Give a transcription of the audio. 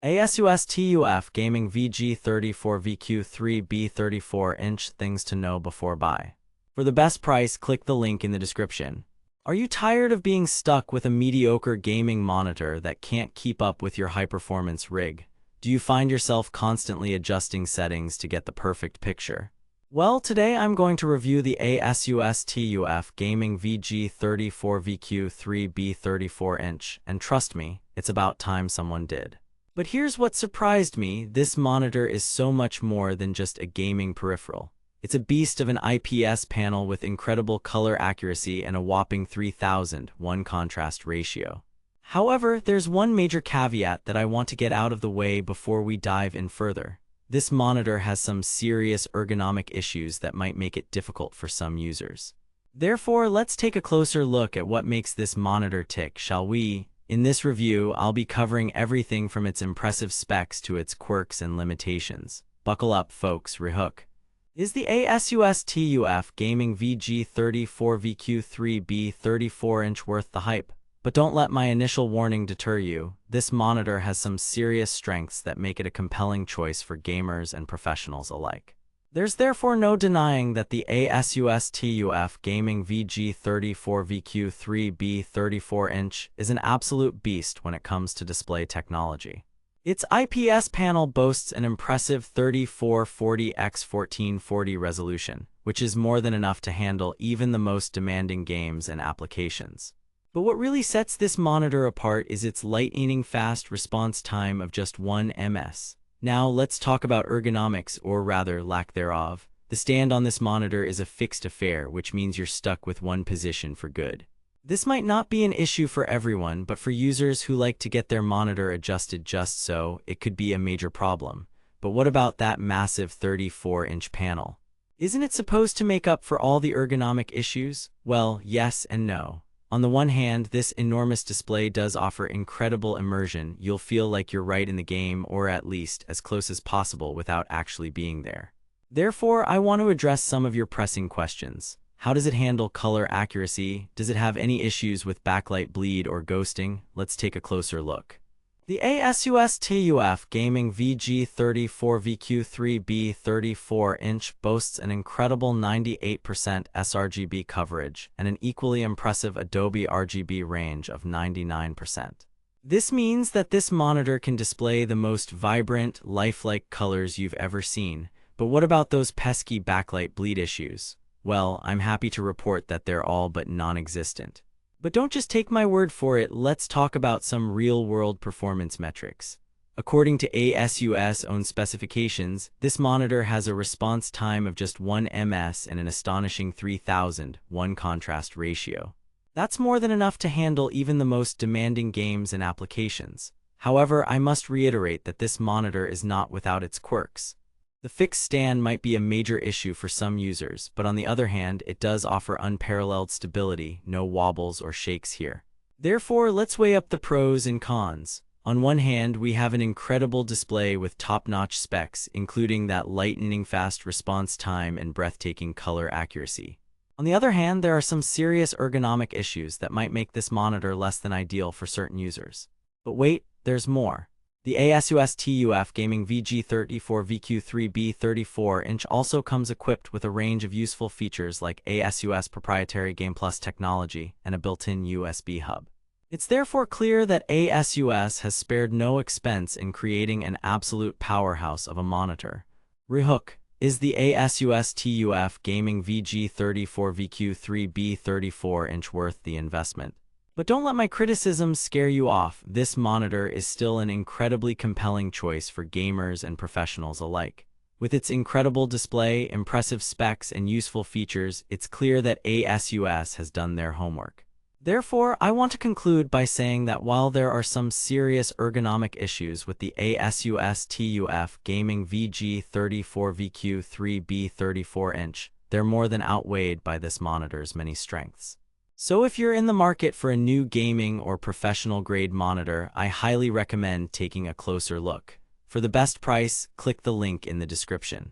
ASUS TUF Gaming VG34VQ3B 34-inch things to know before buy. For the best price, click the link in the description. Are you tired of being stuck with a mediocre gaming monitor that can't keep up with your high-performance rig? Do you find yourself constantly adjusting settings to get the perfect picture? Well, today I'm going to review the ASUS TUF Gaming VG34VQ3B 34-inch, and trust me, it's about time someone did. But here's what surprised me: this monitor is so much more than just a gaming peripheral. It's a beast of an IPS panel with incredible color accuracy and a whopping 3000:1 contrast ratio. However, there's one major caveat that I want to get out of the way before we dive in further. This monitor has some serious ergonomic issues that might make it difficult for some users. Therefore, let's take a closer look at what makes this monitor tick, shall we? In this review, I'll be covering everything from its impressive specs to its quirks and limitations. Buckle up, folks. Rehook. Is the ASUS TUF Gaming VG34VQ3B 34-inch worth the hype? But don't let my initial warning deter you. This monitor has some serious strengths that make it a compelling choice for gamers and professionals alike. There's therefore no denying that the ASUS TUF Gaming VG34VQ3B 34-inch is an absolute beast when it comes to display technology. Its IPS panel boasts an impressive 3440x1440 resolution, which is more than enough to handle even the most demanding games and applications. But what really sets this monitor apart is its lightning-fast response time of just 1 ms. Now let's talk about ergonomics, or rather lack thereof. The stand on this monitor is a fixed affair, which means you're stuck with one position for good. This might not be an issue for everyone, but for users who like to get their monitor adjusted just so, it could be a major problem. But what about that massive 34-inch panel? Isn't it supposed to make up for all the ergonomic issues? Well, yes and no. On the one hand, this enormous display does offer incredible immersion. You'll feel like you're right in the game, or at least as close as possible without actually being there. Therefore, I want to address some of your pressing questions. How does it handle color accuracy? Does it have any issues with backlight bleed or ghosting? Let's take a closer look. The ASUS TUF Gaming VG34VQ3B 34-inch boasts an incredible 98% sRGB coverage and an equally impressive Adobe RGB range of 99%. This means that this monitor can display the most vibrant, lifelike colors you've ever seen. But what about those pesky backlight bleed issues? Well, I'm happy to report that they're all but non-existent. But don't just take my word for it, let's talk about some real-world performance metrics. According to ASUS' own specifications, this monitor has a response time of just 1 ms and an astonishing 3000:1 contrast ratio. That's more than enough to handle even the most demanding games and applications. However, I must reiterate that this monitor is not without its quirks. The fixed stand might be a major issue for some users, but on the other hand, it does offer unparalleled stability, no wobbles or shakes here. Therefore, let's weigh up the pros and cons. On one hand, we have an incredible display with top-notch specs, including that lightning-fast response time and breathtaking color accuracy. On the other hand, there are some serious ergonomic issues that might make this monitor less than ideal for certain users. But wait, there's more. The ASUS TUF Gaming VG34VQ3B 34-inch also comes equipped with a range of useful features like ASUS proprietary Game Plus technology and a built-in USB hub. It's therefore clear that ASUS has spared no expense in creating an absolute powerhouse of a monitor. Rehook. Is the ASUS TUF Gaming VG34VQ3B 34-inch worth the investment? But don't let my criticisms scare you off. This monitor is still an incredibly compelling choice for gamers and professionals alike. With its incredible display, impressive specs, and useful features, it's clear that ASUS has done their homework. Therefore, I want to conclude by saying that while there are some serious ergonomic issues with the ASUS TUF Gaming VG34VQ3B 34-inch, they're more than outweighed by this monitor's many strengths. So if you're in the market for a new gaming or professional-grade monitor, I highly recommend taking a closer look. For the best price, click the link in the description.